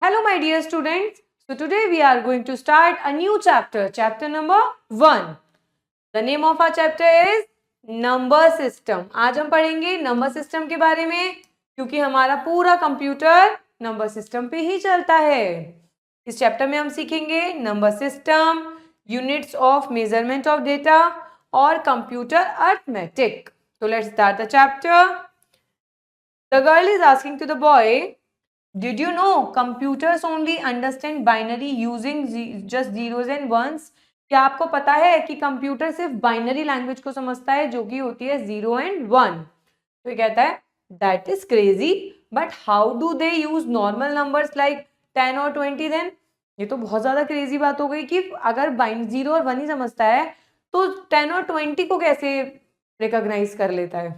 Hello my dear students. So today we are going to start a new chapter, chapter number 1. The name of our chapter is number system. आज हम पढ़ेंगे number system के बारे में, क्योंकि हमारा पूरा कंप्यूटर नंबर सिस्टम पे ही चलता है. इस चैप्टर में हम सीखेंगे number system, units of measurement of data और computer arithmetic. So let's start the chapter. The girl is asking to the boy, did you know computers only understand binary using just zeros and ones? क्या आपको पता है कि computer सिर्फ binary language को समझता है जो कि होती है 0 एंड 1? तो ये कहता है that is crazy, but how do they use normal numbers like 10 और 20 देन? ये तो बहुत ज्यादा क्रेजी बात हो गई कि अगर 0 और 1 ही समझता है तो 10 और 20 को कैसे रिकॉग्नाइज कर लेता है?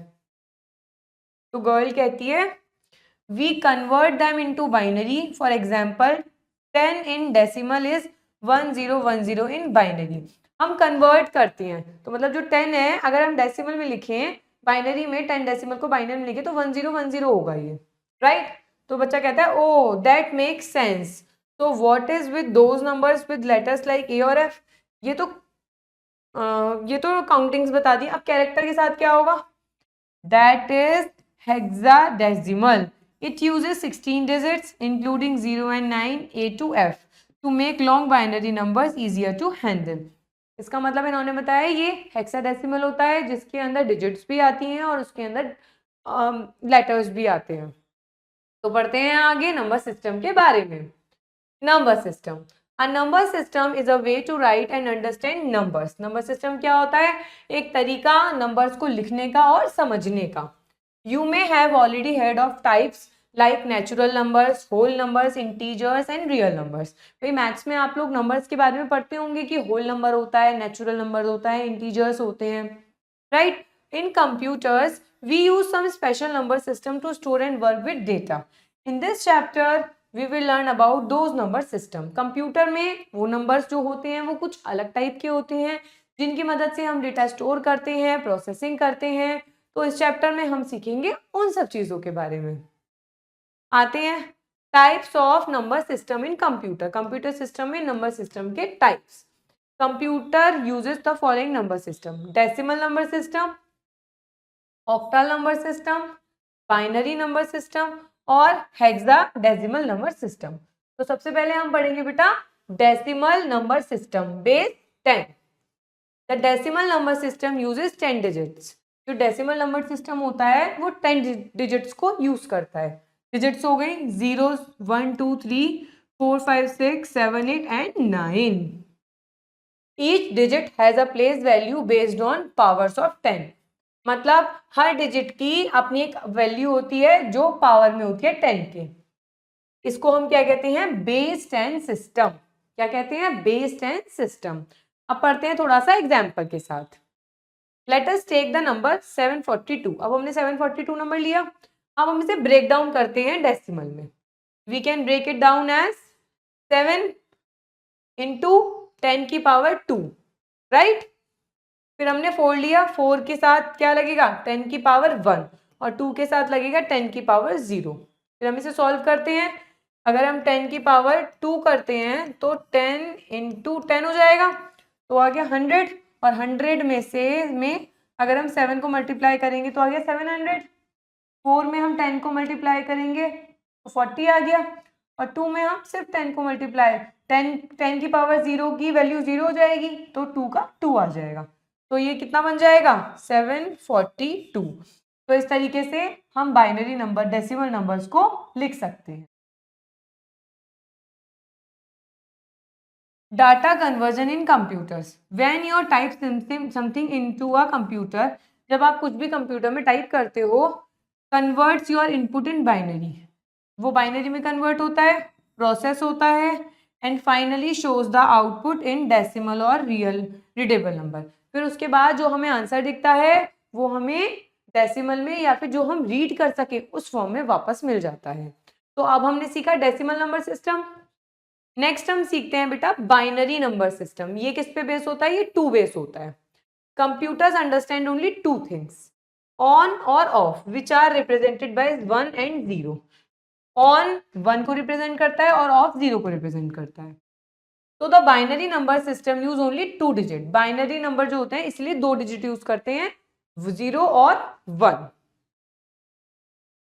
तो गर्ल कहती है we convert them into binary. For example, 10 in decimal is 1010 in binary. हम कन्वर्ट करते हैं, तो मतलब जो 10 है अगर हम डेसिमल में लिखें, बाइनरी में 10 डेसिमल को बाइनरी में लिखे तो 1010 होगा ये, राइट? तो बच्चा कहता है ओ दैट मेक्स सेंस. तो what is with those numbers with letters like a और एफ? ये तो काउंटिंग्स बता दी. अब कैरेक्टर के साथ क्या होगा? That is hexadecimal. It uses 16 digits including 0 and 9, A to F to make long binary numbers easier to handle. इसका मतलब इन्होंने बताया ये हेक्साडेसिमल होता है जिसके अंदर डिजिट्स भी आती हैं और उसके अंदर लेटर्स भी आते हैं. तो पढ़ते हैं आगे नंबर सिस्टम के बारे में. Number system. A number system is a way to write and understand numbers. Number system क्या होता है? एक तरीका नंबर्स को लिखने का और समझने का. You may have already heard of types like natural numbers, whole numbers, integers and real numbers. भाई मैथ्स में आप लोग नंबर्स के बारे में पढ़ते होंगे कि होल नंबर होता है, नेचुरल नंबर होता है, इंटीजर्स होते हैं, right? In computers we use some special number system to store and work with data. In this chapter we will learn about those number system. Computer में वो numbers जो होते हैं वो कुछ अलग टाइप के होते हैं जिनकी मदद से हम डेटा स्टोर करते हैं, प्रोसेसिंग करते हैं. तो इस चैप्टर में हम सीखेंगे उन सब चीजों के बारे में. आते हैं types of number system in computer. Computer system में नंबर सिस्टम के types. Computer uses the following number system: decimal number system, octal number system, binary number system और हेक्साडेसिमल नंबर सिस्टम. तो सबसे पहले हम पढ़ेंगे बेटा decimal number system base 10. The decimal number system uses 10 digits. जो decimal number system होता है वो 10 डिजिट्स को यूज करता है. डिजिट्स हो गई 0, 1, 2, 3, 4, 5, 6, 7, 8 and 9. Each digit has a place value based on powers of 10. मतलब हर डिजिट की अपनी एक वैल्यू होती है जो पावर में होती है 10 के. इसको हम क्या कहते हैं? Base 10 system. क्या कहते हैं? Base 10 system. अब पढ़ते हैं थोड़ा सा एग्जाम्पल के साथ. Let us take the number 742. अब हमने 742 नंबर लिया. अब हम इसे ब्रेक डाउन करते हैं डेसिमल में. We can break it down as 7 into 10 की पावर 2, राइट? फिर हमने 4 लिया. 4 के साथ क्या लगेगा? 10 की पावर 1 और 2 के साथ लगेगा 10 की पावर 0. फिर हम इसे सॉल्व करते हैं. अगर हम 10 की पावर 2 करते हैं तो 10 into 10 हो जाएगा. तो आ गया 100 और 100 में अगर हम 7 को मल्टीप्लाई करेंगे तो आ गया 700. 4 में हम 10 को मल्टीप्लाई करेंगे तो 40 आ गया. और 2 में हम सिर्फ 10 को मल्टीप्लाई 10 की पावर 0 की वैल्यू 0 हो जाएगी तो 2 का 2 आ जाएगा. तो ये कितना बन जाएगा? 742. तो इस तरीके से हम बाइनरी नंबर डेसिमल नंबर्स को लिख सकते हैं. Data conversion in computers. When you type something into a computer, जब आप कुछ भी कंप्यूटर में टाइप करते हो, converts your input in binary. वो बाइनरी में कन्वर्ट होता है, प्रोसेस होता है and finally shows the output in decimal और रियल रीडेबल नंबर. फिर उसके बाद जो हमें आंसर दिखता है वो हमें डेसिमल में या फिर जो हम रीड कर सके उस फॉर्म में वापस मिल जाता है. तो अब हमने सीखा डेसिमल नंबर सिस्टम. नेक्स्ट हम सीखते हैं बेटा बाइनरी नंबर सिस्टम. ये किस पे बेस होता है? ये 2 बेस होता है. Computers understand only 2 things, on और off, which are represented by 1 and 0. On 1 को रिप्रेजेंट करता है और ऑफ 0 को रिप्रेजेंट करता है। तो the binary number system use only 2 digit. Binary number जो होते हैं इसलिए 2 डिजिट यूज करते हैं, 0 और 1।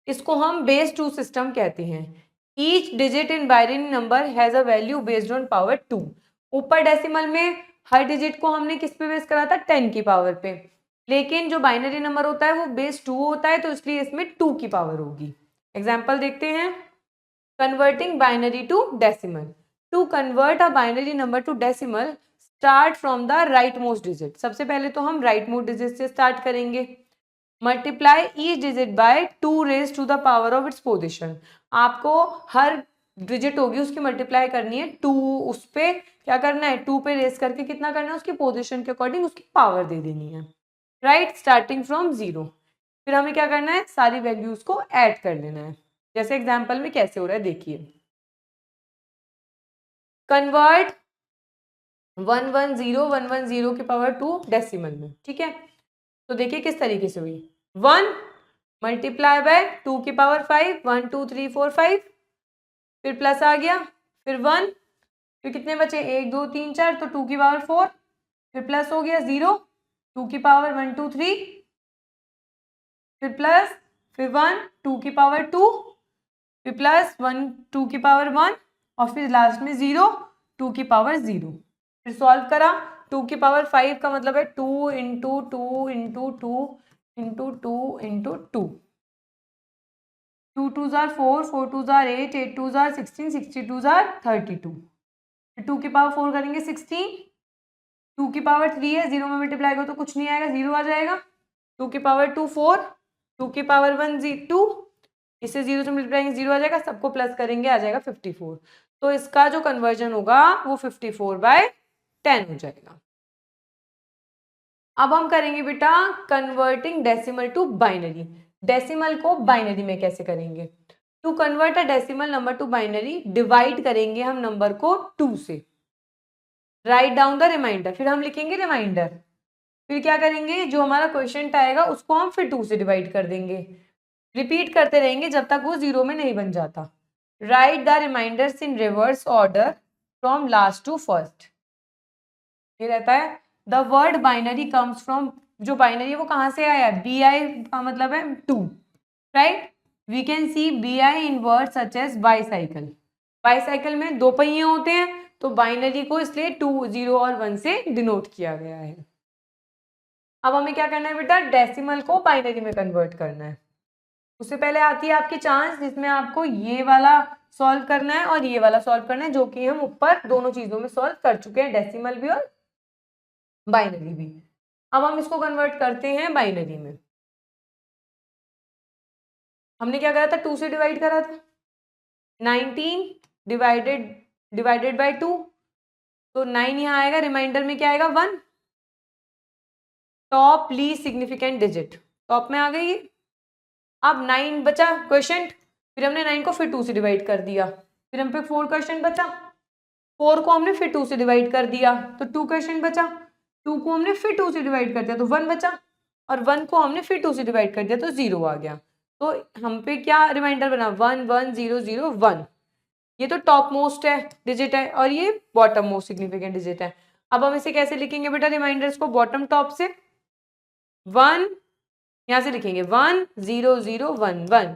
इसको हम बेस 2 सिस्टम कहते हैं। Each digit in binary number has a value based on power 2। ऊपर डेसिमल में हर डिजिट को हमने किस पे बेस करा था, 10 की पावर पे, लेकिन जो बाइनरी नंबर होता है वो बेस 2 होता है, तो इसलिए इसमें 2 की पावर होगी। एग्जाम्पल देखते हैं। Converting binary to decimal. To convert a binary number to decimal start from the right most digit. सबसे पहले तो हम राइट मोस्ट डिजिट से स्टार्ट करेंगे। Multiply each digit by 2 raise to the power of its position. आपको हर digit होगी उसकी मल्टीप्लाई करनी है 2, उस पे क्या करना है, 2 पे रेज करके कितना करना है, उसकी पोजीशन के अकॉर्डिंग उसकी पावर दे देनी है, राइट, स्टार्टिंग फ्रॉम 0। फिर हमें क्या करना है, सारी वैल्यूज को ऐड कर लेना है। जैसे एग्जाम्पल में कैसे हो रहा है देखिए। कन्वर्ट 110 की पावर 2 डेसिमल में, ठीक है। तो देखिए किस तरीके से हुई। 1 मल्टीप्लाई बाय 2 की पावर 5, 1 2 3 4 5, फिर प्लस आ गया, फिर 1, फिर कितने बचे 1 2 3 4, तो 2 की पावर 4, फिर प्लस हो गया 0, 2 की पावर 1 2 3, फिर प्लस, फिर 1 2 की पावर 2, फिर प्लस 1 2 की पावर 1, और फिर लास्ट में 0 2 की पावर 0। फिर सॉल्व करा, 2 की पावर 5 का मतलब है 2 into 2 into 2 into 2 into 2, 2 2 jar 4, 4 2 jar 8, 8 2 jar 16, 62 jar 32। फिर 2 की पावर 4 करेंगे 16, 2 की पावर 3 है, 0 में मल्टीप्लाई करो तो कुछ नहीं आएगा, 0 आ जाएगा। 2 की पावर 2 4, 2 की पावर 1 2, इससे 0 से मल्टीप्लाई 0 आ जाएगा, सबको प्लस करेंगे आ जाएगा 54। तो इसका जो कन्वर्जन होगा वो 54/10 हो जाएगा। अब हम करेंगे बेटा converting decimal to binary. Decimal को बाइनरी में कैसे करेंगे। To convert a decimal number to binary, divide करेंगे हम नंबर को 2 से। राइट डाउन द रिमाइंडर, फिर हम लिखेंगे रिमाइंडर। फिर क्या करेंगे, जो हमारा क्वेश्चन आएगा उसको हम फिर 2 से डिवाइड कर देंगे। रिपीट करते रहेंगे जब तक वो 0 में नहीं बन जाता। Write the remainders in reverse order from last to first. ये रहता है the word binary comes from, जो बाइनरी वो कहाँ से आया है, बी आई का मतलब है 2, right. We can see B I in word such as bicycle. Bicycle में 2 पहिए होते हैं, तो बाइनरी को इसलिए 2 0 और 1 से डिनोट किया गया है। अब हमें क्या करना है बेटा, डेसिमल को बाइनरी में कन्वर्ट करना है। उससे पहले आती है आपकी चांस, जिसमें आपको ये वाला सॉल्व करना है और ये वाला सॉल्व करना है, जो कि हम ऊपर दोनों चीजों में सॉल्व कर चुके हैं, डेसिमल भी और बाइनरी भी। अब हम इसको कन्वर्ट करते हैं बाइनरी में। हमने क्या करा था, 2 से डिवाइड करा था। 19 डिवाइडेड बाय 2, तो 9 यहाँ आएगा, रिमाइंडर में क्या आएगा 1, top least significant digit top में आ गई। अब 9 बचा क्वेश्चन, फिर हमने 9 को फिर 2 से डिवाइड कर दिया, फिर हम पे 4 क्वेश्चन बचा, 4 को हमने फिर 2 से डिवाइड कर दिया तो 2 क्वेश्चन बचा, 2 को हमने फिर 2 से डिवाइड कर दिया तो 1 बचा, और 1 को हमने फिर 2 से डिवाइड कर दिया तो 0 आ गया। तो हम पे क्या रिमाइंडर बना, 1 1 0 0 1। ये तो टॉप मोस्ट है डिजिट है, और ये बॉटम मोस्ट सिग्निफिकेंट डिजिट है। अब हम इसे कैसे लिखेंगे बेटा, रिमाइंडर्स को बॉटम टॉप से 1, यहाँ से लिखेंगे 1 0 0 1 1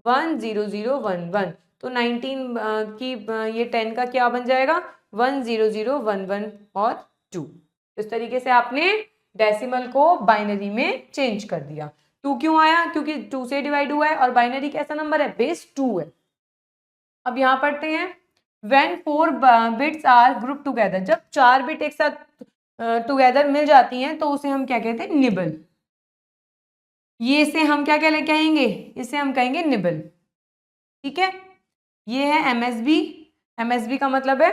1 0 0 1 1। तो 19 की ये 10 का क्या बन जाएगा, 1 0 0 1 1 और 2। इस तरीके से आपने डेसिमल को बाइनरी में चेंज कर दिया। 2 क्यों आया, क्योंकि 2 से डिवाइड हुआ है और बाइनरी कैसा नंबर है, बेस 2 है। अब यहाँ पढ़ते हैं, when 4 bits are group together, जब 4 बिट एक साथ टुगेदर मिल जाती हैं तो उसे हम क्या कहते हैं, निबल। ये से हम क्या क्या लेके आएंगे, इसे हम कहेंगे निबल, ठीक है। ये है एमएसबी, एमएसबी का मतलब है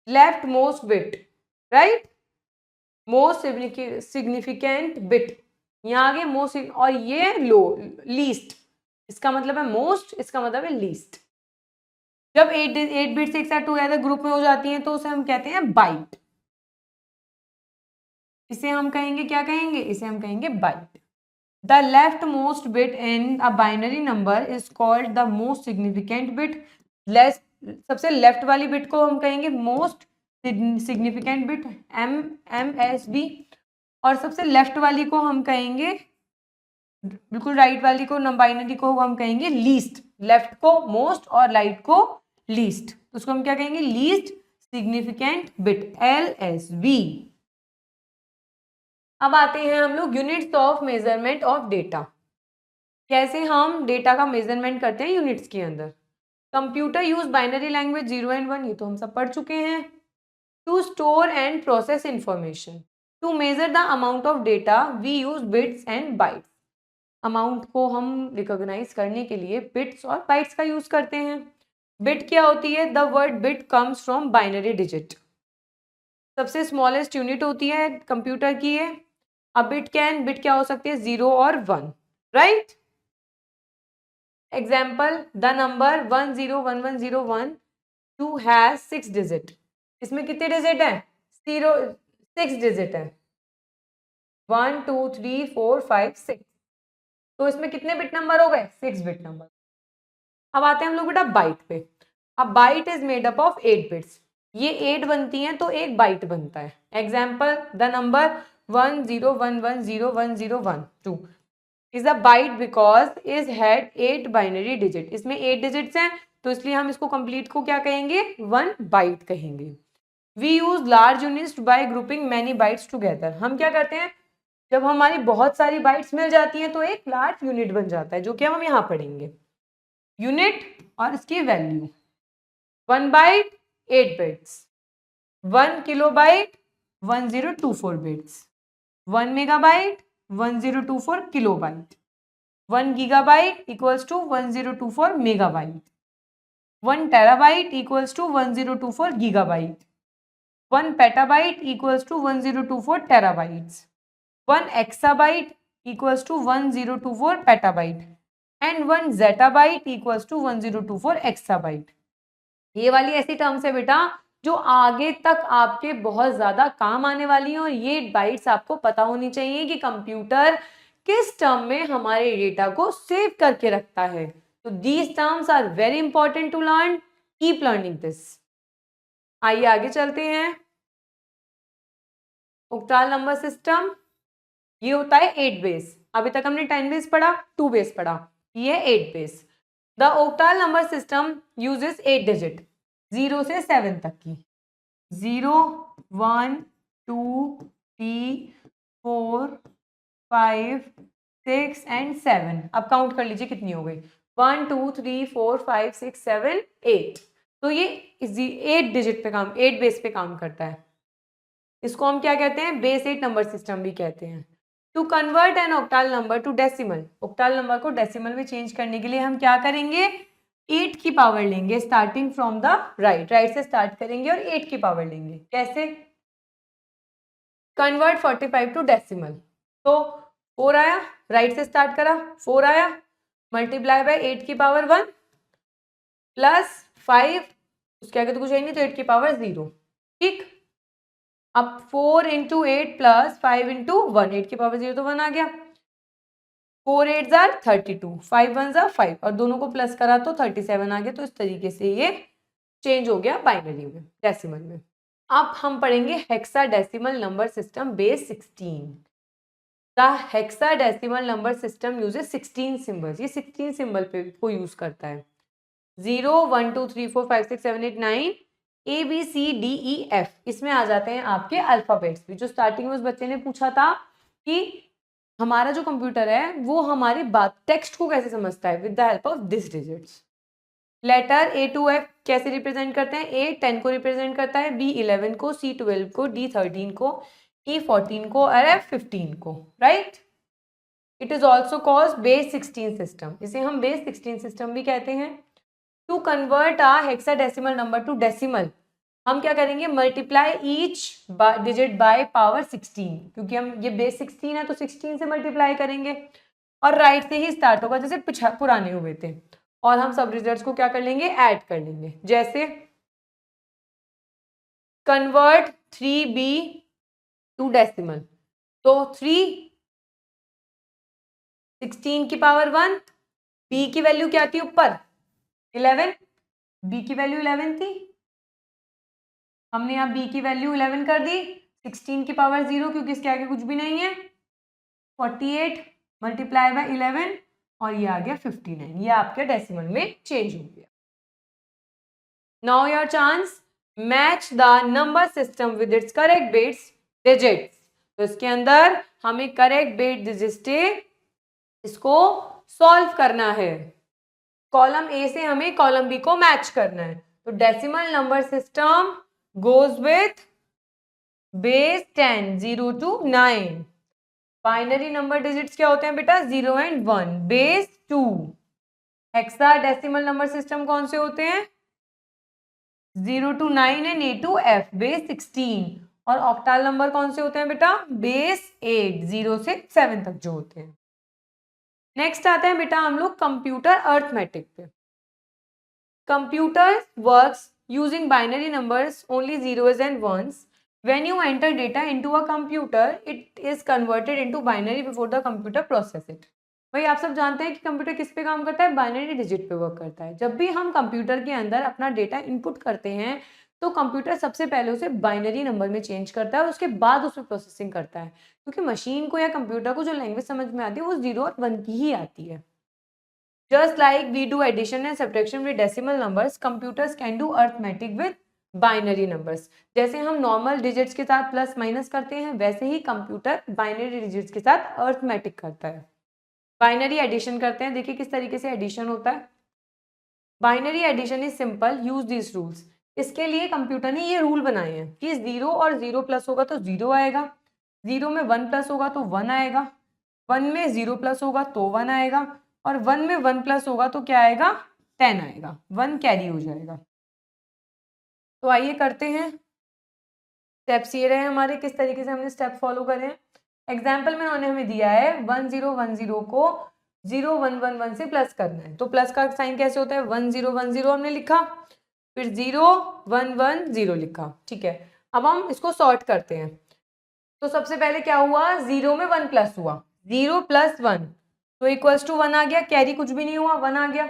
left most bit, right, most significant bit, यहाँ आगे मोस्ट, और ये लो लीस्ट, इसका मतलब है मोस्ट, इसका मतलब है लीस्ट। जब 8 बिट्स एक साथ टुगेदर ग्रुप में हो जाती हैं तो उसे हम कहते हैं बाइट। इसे हम कहेंगे, क्या कहेंगे, इसे हम कहेंगे byte. The left most bit in a binary number is called the most significant bit. सबसे लेफ्ट वाली बिट को हम कहेंगे मोस्ट सिग्निफिकेंट बिट, MSB, और सबसे लेफ्ट वाली को हम कहेंगे, बिल्कुल राइट वाली को, बाइनरी को हम कहेंगे लीस्ट। लेफ्ट को मोस्ट और राइट को लीस्ट, तो उसको हम क्या कहेंगे, लीस्ट सिग्निफिकेंट बिट, LSB। अब आते हैं हम लोग units of measurement of data. कैसे हम डेटा का मेजरमेंट करते हैं यूनिट्स के अंदर। Computer use binary language 0 and 1, ये तो हम सब पढ़ चुके हैं। To store and process information, to measure the amount of data we use bits and bytes. Amount को हम रिकॉग्नाइज करने के लिए बिट्स और बाइट्स का यूज करते हैं। बिट क्या होती है, the word bit comes from binary digit. सबसे स्मॉलेस्ट यूनिट होती है कंप्यूटर की है। अब बिट क्या हो सकती है, 0 और 1, right. Example, the number 101101 has 6 digit. इसमें कितने डिजिट है, 6 डिजिट है, 1 2 3 4 5 6। तो इसमें कितने बिट नंबर हो गए, 6 बिट नंबर। अब आते हैं हम लोग बेटा बाइट पे। अब byte is made up of 8 bits. ये 8 बनती हैं तो एक बाइट बनता है। Example, the number 10110101 is a byte because is had 8 binary digit. इसमें 8 डिजिट्स हैं तो इसलिए हम इसको कंप्लीट को क्या कहेंगे, 1 बाइट कहेंगे। We use large units by grouping many bytes together. हम क्या करते हैं, जब हमारी बहुत सारी बाइट्स मिल जाती हैं तो एक लार्ज यूनिट बन जाता है, जो कि हम यहाँ पढ़ेंगे। यूनिट और इसकी value, 1 byte 8 bits, 1 kilobyte 1024 bits, 1 megabyte 1024 kilobyte, 1 gigabyte equals to 1024 megabyte, 1 terabyte equals to 1024 gigabyte, 1 petabyte equals to 1024 terabytes, 1 exabyte equals to 1024 petabyte, and 1 zettabyte equals to 1024 exabyte। ये वाली ऐसी टर्म्स है बेटा जो आगे तक आपके बहुत ज्यादा काम आने वाली हैं, और ये बाइट्स आपको पता होनी चाहिए कि कंप्यूटर किस टर्म में हमारे डेटा को सेव करके रखता है। तो these terms are very important to learn, keep learning this. आइए आगे चलते हैं। ऑक्टल नंबर सिस्टम, ये होता है 8 बेस। अभी तक हमने 10 बेस पढ़ा, 2 बेस पढ़ा, ये 8 base. The octal number system uses 8 digit 0 से 7 तक की, 0 1 2 3 4 5 6 एंड 7। अब काउंट कर लीजिए कितनी हो गई, 1 2 3 4 5 6 7 8। तो ये 8 डिजिट पे काम, 8 बेस पे काम करता है। इसको हम क्या कहते हैं, बेस 8 नंबर सिस्टम भी कहते हैं। To convert an octal number to decimal, octal number को डेसिमल में चेंज करने के लिए हम क्या करेंगे, 8 की पावर लेंगे, स्टार्टिंग फ्रॉम द राइट से स्टार्ट करेंगे और 8 की पावर लेंगे। कैसे, कन्वर्ट 45 टू डेसिमल, तो 4 आया, राइट से स्टार्ट करा, 4 आया, मल्टीप्लाई बाय 8 की पावर 1 प्लस 5, उसके आगे तो कुछ है नहीं तो 8 की पावर 0, ठीक। अब 4 इंटू 8 प्लस 5 इंटू 1, 8 की पावर 0 तो 1 आ गया, 4 8 जार 32, 5 1 जार 5, और दोनों को प्लस करा तो 37 आ गया। तो इस तरीके से ये चेंज हो गया बाइनरी में, डेसिमल में। अब हम पढ़ेंगे hexadecimal number system base 16। The hexadecimal number system uses 16 symbols. ये 16 सिंबल पे को यूज करता है। 0 1 2 3 4 5 6 7 8 9 ABCDEF, इसमें आ जाते हैं आपके अल्फाबेट्स भी। जो स्टार्टिंग में उस बच्चे ने पूछा था कि हमारा जो कंप्यूटर है वो हमारी बात टेक्स्ट को कैसे समझता है, with the help of this digits. Letter A to F कैसे रिप्रेजेंट करते हैं, A 10 को रिप्रेजेंट करता है, B 11 को, C 12 को, D 13 को, E 14 को और F 15 को, right. It is also called base 16 system, इसे हम बेस 16 सिस्टम भी कहते हैं। To convert a hexadecimal number to decimal, हम क्या करेंगे, multiply each digit by power 16, क्योंकि हम ये बेस 16 है तो 16 से मल्टीप्लाई करेंगे, और राइट से ही स्टार्ट होगा जैसे पुराने हुए थे, और हम सब रिजल्ट्स को क्या कर लेंगे, ऐड कर लेंगे। जैसे कन्वर्ट 3B टू डेसिमल, तो 3 16 की पावर 1, b की वैल्यू क्या थी ऊपर 11, b की वैल्यू 11 थी, हमने यहाँ b की वैल्यू 11 कर दी, 16 की पावर 0 क्योंकि इसके आगे कुछ भी नहीं है, 48 मल्टीप्लाई बाय 11 और ये आ गया 59, ये आपके डेसिमल में चेंज हो गया। Now your chance, match the number system with its correct bits digits. तो इसके अंदर हमें करेक्ट बिट डिजिट से इसको सॉल्व करना है, कॉलम ए से हमें कॉलम बी को मैच करना है। तो decimal number system goes with base 10 0 to 9। Binary number digits क्या होते हैं बेटा 0 and 1, base 2। Hexa decimal number system कौन से होते हैं 0 to 9 and A to F, base 16। और ऑक्टाल नंबर कौन से होते हैं बेटा बेस 8, 0 से 7 तक जो होते हैं। नेक्स्ट आता है बेटा हम लोग कंप्यूटर अर्थमेटिक पे। Computer works using binary numbers only zeros and ones। When you enter data into a computer, it is converted into binary before the computer process it। भाई आप सब जानते हैं कि कंप्यूटर किस पे काम करता है बाइनरी डिजिट पे वर्क करता है। जब भी हम कंप्यूटर के अंदर अपना डेटा इनपुट करते हैं तो कंप्यूटर सबसे पहले उसे बाइनरी नंबर में चेंज करता है और उसके बाद उसमें प्रोसेसिंग करता है, क्योंकि मशीन को या कंप्यूटर को जो लैंग्वेज समझ में आती है वो 0 और 1 की ही आती है। Just like we do addition and subtraction with decimal numbers, computers can do arithmetic with binary numbers. जैसे हम नॉर्मल डिजिट्स के साथ प्लस माइनस करते हैं वैसे ही कंप्यूटर बाइनरी डिजिट्स के साथ अर्थमेटिक करता है। बाइनरी एडिशन करते हैं, देखिए किस तरीके से एडिशन होता है। Binary addition is simple, use this rules. इसके लिए कंप्यूटर ने ये रूल बनाए हैं कि 0 और 0 प्लस होगा तो 0 आएगा, 0 में 1 प्लस होगा तो 1 आएगा, 1 में 0 प्लस होगा तो 1 आएगा, और 1 में 1 प्लस होगा तो क्या आएगा 10 आएगा, 1 कैरी हो जाएगा। तो आइए करते हैं, स्टेप्स ये रहे हमारे, किस तरीके से हमने स्टेप फॉलो करे हैं। एग्जाम्पल में उन्होंने हमें दिया है 1010 को 0111 से प्लस करना है। तो प्लस का साइन कैसे होता है 1010 हमने लिखा, फिर 0110 लिखा, ठीक है। अब हम इसको सॉर्ट करते हैं। तो सबसे पहले क्या हुआ 0 में 1 प्लस हुआ, 0 प्लस 1 तो इक्वल्स टू 1 आ गया, कैरी कुछ भी नहीं हुआ 1 आ गया।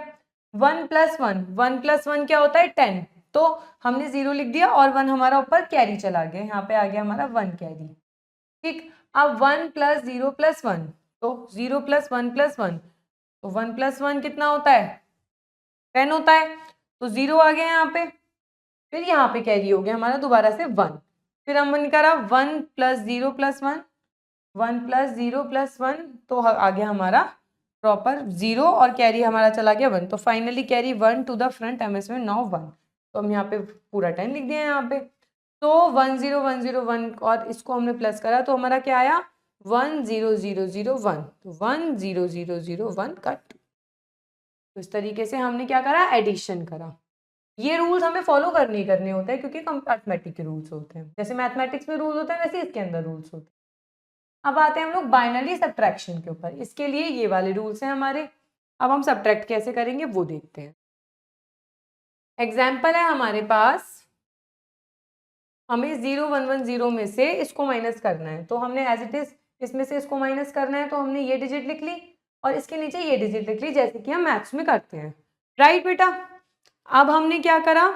1 प्लस 1, 1 प्लस 1 क्या होता है 10, तो हमने 0 लिख दिया और 1 हमारा ऊपर कैरी चला गया, यहाँ पे आ गया हमारा 1 कैरी, ठीक। अब 1 प्लस 0 प्लस 1 तो 0 प्लस 1 प्लस 1 तो 1 प्लस 1 कितना होता है 10 होता है, तो 0 आ गया यहाँ पे, फिर यहाँ पे कैरी हो गया हमारा दोबारा से 1, फिर हमने करा 1 प्लस 0 प्लस 1, 1 प्लस 0 प्लस 1 तो आ गया हमारा प्रॉपर 0 और कैरी हमारा चला गया 1, तो finally carry 1 to the front MS में नाउ 1, तो हम यहाँ पे पूरा 10 लिख दिया यहाँ पे। तो 10101 और इसको हमने प्लस करा तो हमारा क्या आया 10001, तो 10001 कट। तो इस तरीके से हमने क्या करा एडिशन करा। ये रूल्स हमें फॉलो करने होते हैं क्योंकि अर्थमेटिक के रूल्स होते हैं, जैसे मैथमेटिक्स में रूल्स होते हैं वैसे इसके अंदर रूल्स होते हैं। अब आते हैं हम लोग बाइनरी सब्ट्रैक्शन के ऊपर, इसके लिए ये वाले रूल्स हैं हमारे। अब हम सब्ट्रैक्ट कैसे करेंगे वो देखते हैं। एग्जाम्पल है हमारे पास, हमें 0110 में से इसको माइनस करना है, तो हमने एज इट इज इसमें से इसको माइनस करना है, तो हमने ये डिजिट लिख ली और इसके नीचे ये डिजिट लिख ली जैसे कि हम मैथ्स में करते हैं, राइट बेटा। अब हमने क्या करा,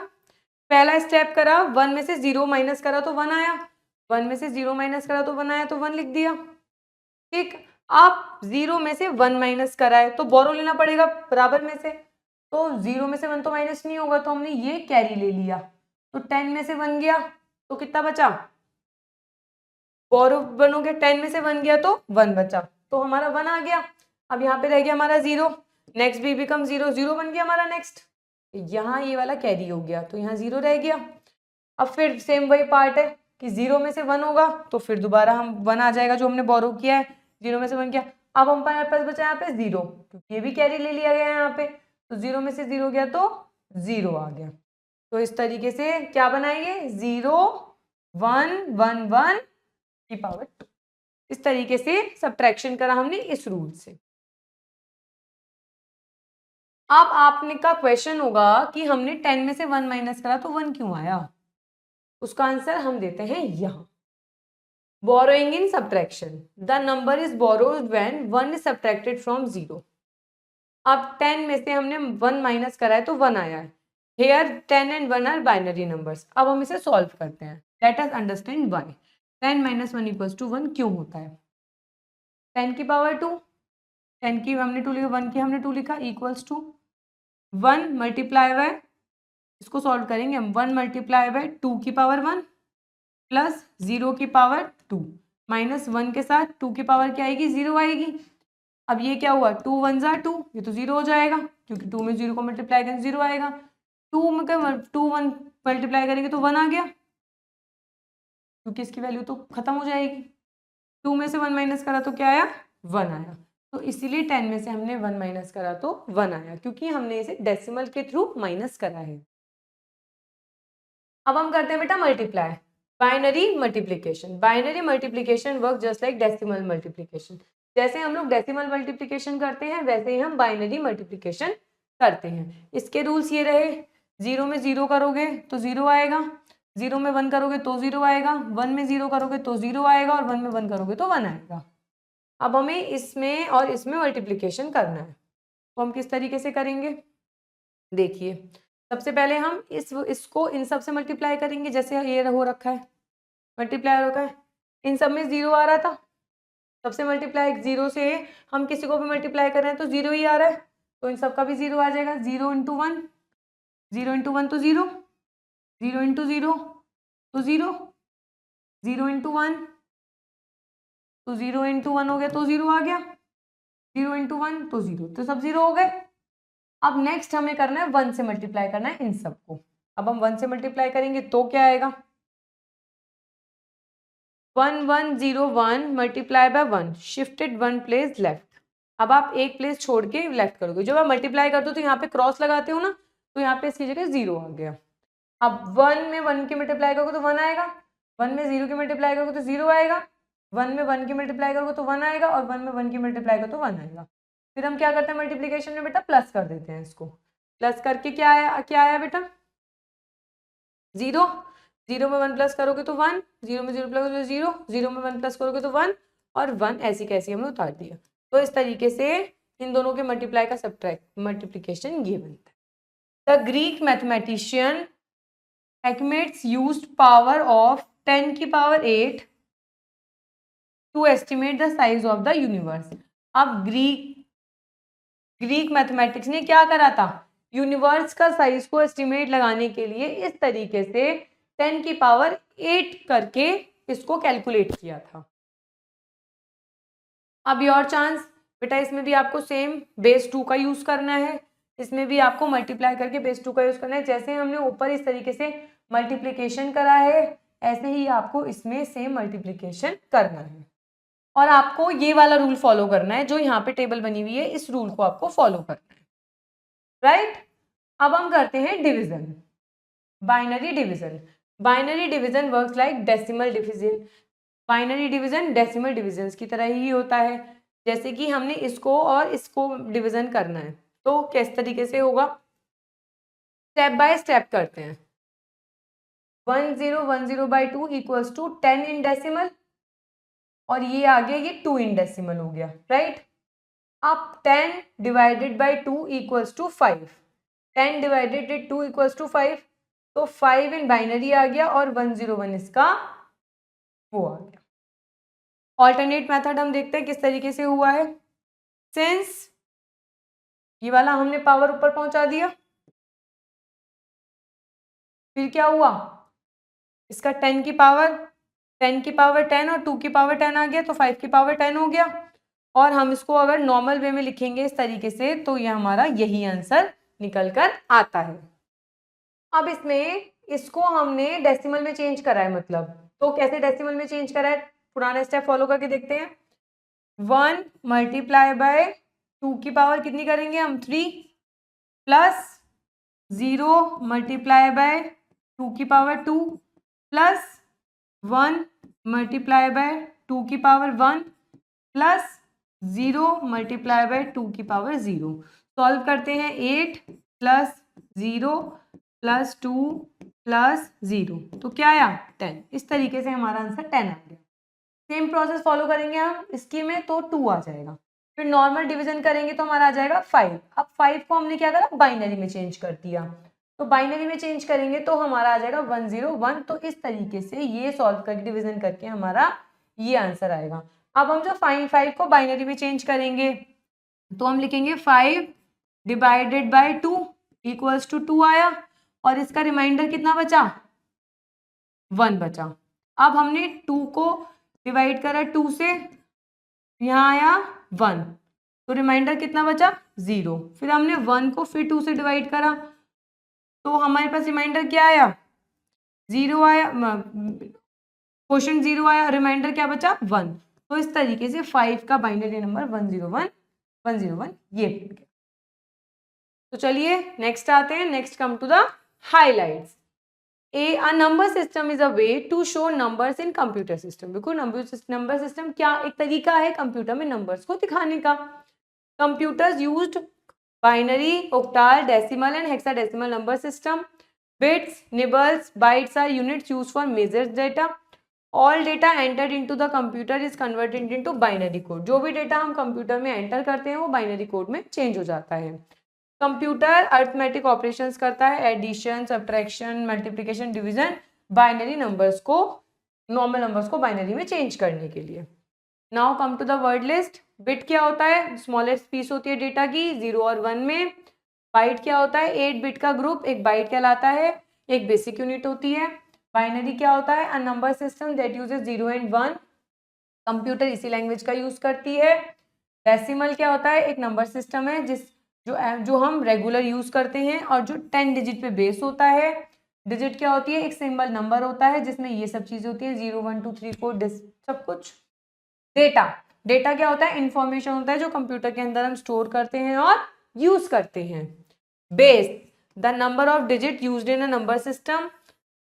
पहला स्टेप करा 1 में से 0 माइनस करा तो 1 आया, 1 में से 0 माइनस करा तो 1 आया, तो 1 लिख दिया, ठीक। आप 0 में से 1 माइनस करा है तो बोरो लेना पड़ेगा बराबर में से, तो 0 में से 1 तो माइनस नहीं होगा, तो हमने ये कैरी ले लिया, तो 10 में से 1 गया तो कितना बचा बोरो बनोगे, 10 में से 1 गया तो 1 बचा, तो हमारा 1 आ गया। अब यहाँ पे रह गया हमारा 0, नेक्स्ट भी बिकम 0, 0 बन गया हमारा नेक्स्ट, यहाँ ये वाला कैरी हो गया तो यहाँ 0 रह गया। अब फिर सेम वही पार्ट है कि 0 में से 1 होगा तो फिर दोबारा हम 1 आ जाएगा जो हमने बोरो किया है, 0 में से 1 किया। अब हम पास बचा यहाँ पे 0 क्योंकि ये भी कैरी ले लिया गया है यहाँ पे, तो 0 में से 0 गया तो 0 आ गया। तो इस तरीके से क्या बनाएंगे 0 1 1 1 की पावर 2, इस तरीके से सब्ट्रैक्शन करा हमने इस रूल से। अब आपने का क्वेश्चन होगा कि हमने 10 में से 1 माइनस करा तो 1 क्यों आया, उसका आंसर हम देते हैं यहाँ। Borrowing in subtraction, the number is borrowed when 1 is subtracted from 0। अब 10 में से हमने 1 माइनस करा है तो 1 आया है। Here 10 and 1 are binary numbers. अब हम इसे सॉल्व करते हैं। Let us understand why 10 minus 1 equals to 1 क्यों होता है। 10 की पावर 2, 10 की हमने 2 लिखा, 1 की हमने 2 लिखा, इक्वल्स टू 1 मल्टीप्लाई बाय, इसको सॉल्व करेंगे हम, 1 मल्टीप्लाई बाय 2 की पावर 1 प्लस 0 की पावर 2 माइनस 1 के साथ 2 की पावर क्या आएगी, 0 आएगी। अब ये क्या हुआ, 2 1 ज़ा 2, ये तो 0 हो जाएगा क्योंकि 2 में 0 को मल्टीप्लाई करेंगे 0 आएगा। 2 में 2 1 मल्टीप्लाई करेंगे तो 1 आ गया क्योंकि इसकी वैल्यू तो खत्म हो जाएगी। 2 में से 1 माइनस करा तो क्या आया, 1 आया। तो इसीलिए 10 में से हमने 1 माइनस करा तो 1 आया क्योंकि हमने इसे डेसिमल के थ्रू माइनस करा है। अब हम करते हैं बेटा multiply, binary multiplication. Binary multiplication work just like decimal multiplication. जैसे हम लोग डेसिमल मल्टीप्लिकेशन करते हैं वैसे ही हम बाइनरी मल्टीप्लिकेशन करते हैं। इसके रूल्स ये रहे, 0 में 0 करोगे तो 0 आएगा, 0 में 1 करोगे तो 0 आएगा, 1 में 0 करोगे तो 0 आएगा और 1 में 1 करोगे तो 1 आएगा। अब हमें इसमें और इसमें मल्टीप्लिकेशन करना है, तो हम किस तरीके से करेंगे देखिए। सबसे पहले हम इसको इन सब से मल्टीप्लाई करेंगे, जैसे ये हो रखा है मल्टीप्लाई हो रखा है, इन सब में 0 आ रहा था, सबसे मल्टीप्लाई 0 से हम किसी को भी मल्टीप्लाई कर रहे हैं तो 0 ही आ रहा है, तो इन सब का भी 0 आ जाएगा। 0 इंटू 1, 0 इंटू 1 तो 0, 0 इंटू 0 तो 0, 0 इंटू 1 तो 0 इंटू 1 हो गया तो 0 आ गया, 0 इंटू 1 तो 0, तो सब 0 हो गए। अब नेक्स्ट हमें करना है 1 से मल्टीप्लाई करना है इन सबको। अब हम 1 से मल्टीप्लाई करेंगे तो क्या आएगा, 1 1 0 1 multiply by 1, shifted 1 place left. अब आप एक प्लेस छोड़ के लेफ्ट करोगे, जब आप मल्टीप्लाई करते हो तो यहाँ पे क्रॉस लगाते हो ना, तो यहाँ पे इसकी जगह 0 आ गया। अब 1 में 1 की मल्टीप्लाई करोगे तो 1 आएगा, 1 में 0 की मल्टीप्लाई करोगे तो 0 आएगा, 1 में 1 की मल्टीप्लाई करोगे तो 1 आएगा और 1 में 1 की मल्टीप्लाई करोगे तो 1 आएगा। फिर हम क्या करते हैं मल्टीप्लिकेशन में बेटा, प्लस कर देते हैं इसको। प्लस करके क्या आया बेटा, 0, 0 में 1 प्लस करोगे तो 1, 0 में 0 प्लस करोगे तो 0, 0 में 1 प्लस करोगे तो 1 और 1 ऐसी कैसी हमने उतार दिया। तो इस तरीके से इन दोनों के मल्टीप्लाई का सब्ट्रैक्ट मल्टीप्लिकेशन ये बनता है। The Greek mathematician Archimedes used power of 10 की power 8 to estimate the size of the universe। अब ग्रीक मैथमेटिक्स ने क्या करा था, यूनिवर्स का साइज को एस्टिमेट लगाने के लिए इस तरीके से 10 की पावर 8 करके इसको कैलकुलेट किया था। अब योर चांस बेटा, इसमें भी आपको सेम बेस 2 का यूज करना है, इसमें भी आपको मल्टीप्लाई करके बेस 2 का यूज करना है। जैसे हमने ऊपर इस तरीके से मल्टीप्लिकेशन करा है ऐसे ही आपको इसमें सेम मल्टीप्लिकेशन करना है और आपको ये वाला रूल फॉलो करना है जो यहाँ पे टेबल बनी हुई है, इस रूल को आपको फॉलो करना है, राइट। अब हम करते हैं division, binary division. Binary division works like decimal division. Binary division decimal division की तरह ही होता है। जैसे कि हमने इसको और इसको डिवीजन करना है तो किस तरीके से होगा, स्टेप बाय स्टेप करते हैं। 1010 by 2 equals to 10 in decimal और ये आ गया, ये 2 इन डेसिमल हो गया, राइट। अब 10 divided by 2 equals to 5, 10 divided 2 equals to 5, तो 5 इन बाइनरी आ गया और 101 इसका वो आ गया। ऑल्टरनेट मेथड हम देखते हैं किस तरीके से हुआ है। सिंस ये वाला हमने पावर ऊपर पहुंचा दिया, फिर क्या हुआ, इसका 10 की पावर 10 और 2 की पावर 10 आ गया तो 5 की पावर 10 हो गया। और हम इसको अगर नॉर्मल वे में लिखेंगे इस तरीके से तो ये हमारा यही आंसर निकल कर आता है। अब इसमें इसको हमने डेसिमल में चेंज करा है, मतलब तो कैसे डेसिमल में चेंज करा है, पुराना स्टेप फॉलो करके देखते हैं। 1 मल्टीप्लाई बाय 2 की पावर कितनी करेंगे हम, 3 प्लस 0 मल्टीप्लाई बाय 2 की पावर 2 प्लस 1 मल्टीप्लाई बाय 2 की पावर 1 प्लस 0 मल्टीप्लाई बाय 2 की पावर 0। सॉल्व करते हैं, 8 प्लस 0 प्लस 2 प्लस 0 तो क्या आया, 10। इस तरीके से हमारा आंसर 10 आ गया। सेम प्रोसेस फॉलो करेंगे हम इसकी में तो 2 आ जाएगा, फिर नॉर्मल डिवीजन करेंगे तो हमारा आ जाएगा 5। अब 5 को हमने क्या करा, बाइनरी में चेंज कर दिया, तो बाइनरी में चेंज करेंगे तो हमारा आ जाएगा 101। तो इस तरीके से ये सॉल्व करके डिवीजन करके हमारा ये आंसर आएगा। अब हम जो 5 को बाइनरी में चेंज करेंगे तो हम लिखेंगे 5 डिवाइडेड बाय 2 इक्वल्स टू 2 आया, और इसका रिमाइंडर कितना बचा, 1 बचा। अब हमने 2 को डिवाइड करा 2 से, यहाँ आया 1, तो रिमाइंडर कितना बचा, 0। फिर हमने 1 को फिर 2 से डिवाइड करा तो हमारे पास रिमाइंडर क्या आया, 0 आया, क्वेश्चन 0 आया, रिमाइंडर क्या बचा, 1। तो इस तरीके से 5 का बाइनरी नंबर 101 ये बन गया। तो चलिए नेक्स्ट आते हैं, next come to the highlights. A number system is a way to show numbers in computer system। देखो नंबर सिस्टम क्या एक तरीका है कंप्यूटर में नंबर्स को दिखाने का। Computers used binary, octal, decimal and hexadecimal number system। Bits, nibbles, bytes are units used for measure data। All data entered into the computer is converted into binary code। जो भी data हम computer में enter करते हैं वो binary code में change हो जाता है। कंप्यूटर अर्थमेटिक ऑपरेशंस करता है, addition, subtraction, multiplication, division, binary numbers को, नॉर्मल नंबर्स को बाइनरी में चेंज करने के लिए। Now come to the word list. Bit क्या होता है, स्मॉलेस्ट पीस होती है डेटा की 0 और 1 में। बाइट क्या होता है, 8 बिट का ग्रुप एक बाइट कहलाता है, एक बेसिक यूनिट होती है। बाइनरी क्या होता है, a number system that uses 0 and 1। Computer इसी लैंग्वेज का यूज करती है। डेसिमल क्या होता है, एक नंबर सिस्टम है जो हम रेगुलर यूज करते हैं और जो 10 डिजिट पे बेस होता है। डिजिट क्या होती है, एक सिंबल नंबर होता है जिसमें ये सब चीजें होती हैं, 0 1 2 3 4 सब कुछ। डेटा क्या होता है, इंफॉर्मेशन होता है जो कंप्यूटर के अंदर हम स्टोर करते हैं और यूज करते हैं। Base, the number of digit used in a number system.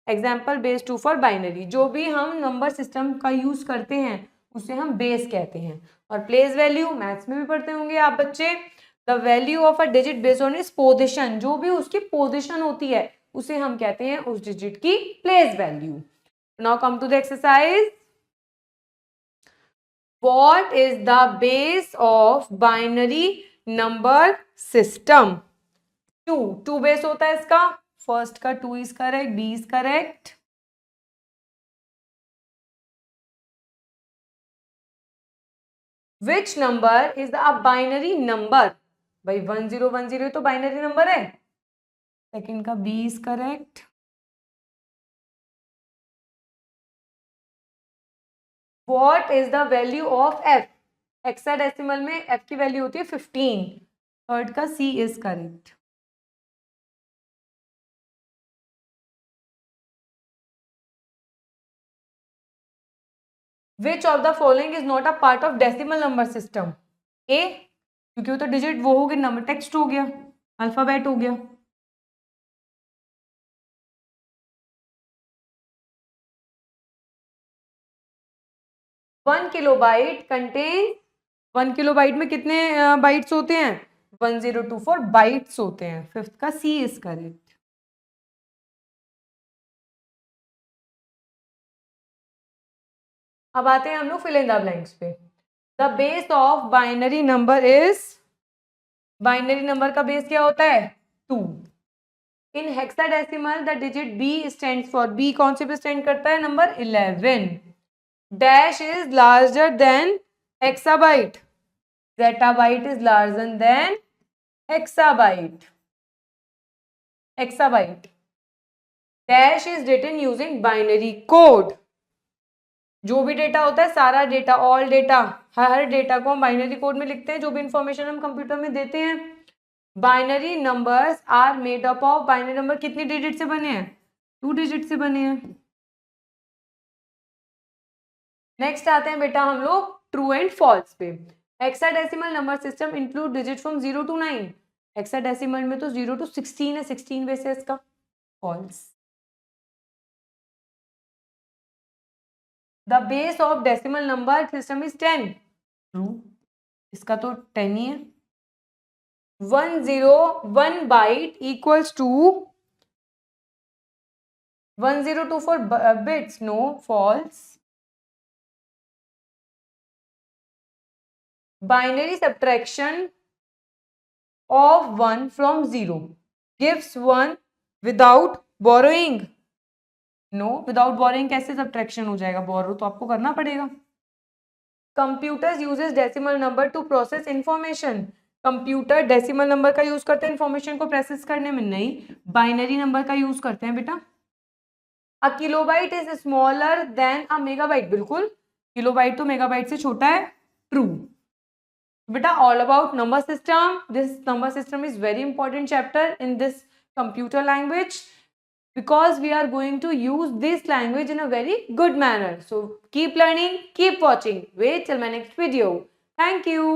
Example base 2 for binary. जो भी हम नंबर सिस्टम का यूज करते हैं उसे हम बेस कहते हैं। और प्लेस वैल्यू मैथ्स में भी पढ़ते होंगे आप बच्चे। The value of a digit based on its position. जो भी उसकी पोजीशन होती है उसे हम कहते हैं उस डिजिट की place value. Now come to the exercise. What is the base of binary number system. 2 base होता है इसका। फर्स्ट का 2 is correct, B is correct. Which number is a binary number. भाई 1010 तो बाइनरी नंबर है। Second का B is correct. What is the value of F. Hexadecimal में F की वैल्यू होती है 15। थर्ड का C is correct. Which of the following is not a part of decimal number system. A, क्योंकि वो तो डिजिट वो हो गया, नंबर टेक्स्ट हो गया, अल्फाबेट हो गया। 1 किलोबाइट कंटेन, 1 किलोबाइट में कितने बाइट्स होते हैं, 1024 बाइट्स होते हैं। फिफ्थ का सी इज करेक्ट। अब आते हैं हम लोग फिल इन द ब्लैंक्स पे। The base of binary number is, binary number का बेस क्या होता है, 2। In hexadecimal the digit B stands for, B कौन से पे स्टैंड करता है, number 11। Dash is larger than exabyte, zettabyte is larger than hexabyte, hexabyte। dash is written using binary code। जो भी डेटा होता है, सारा डेटा, ऑल डेटा, हर डेटा को हम बाइनरी कोड में लिखते हैं, जो भी इंफॉर्मेशन हम कंप्यूटर में देते हैं। Binary numbers are made up of, binary number कितनी डिजिट से बने हैं, 2 डिजिट से बने हैं। नेक्स्ट आते हैं बेटा हम लोग ट्रू एंड फॉल्स पे। Hexadecimal number system include digit from 0 to 9। Hexadecimal में तो 0 to 16 है, 16 बेस है इसका। False. The base of decimal number system is 10। True, इसका तो 10 ही है। 101 byte equals to 1024 bits, no, false. Binary subtraction of 1 from 0 gives 1 without borrowing. No, without borrowing कैसे subtraction हो जाएगा? borrow तो आपको करना पड़ेगा. Computers uses decimal number to process information. Computer decimal number का यूज करते हैं इंफॉर्मेशन को प्रोसेस करने में, नहीं, बाइनरी नंबर का यूज करते हैं बेटा. A kilobyte is smaller than a megabyte. बिल्कुल, किलोबाइट तो मेगाबाइट से छोटा है. True. Beta, all about number system. This number system is very important chapter in this computer language because we are going to use this language in a very good manner. So keep learning, keep watching. Wait till my next video. Thank you.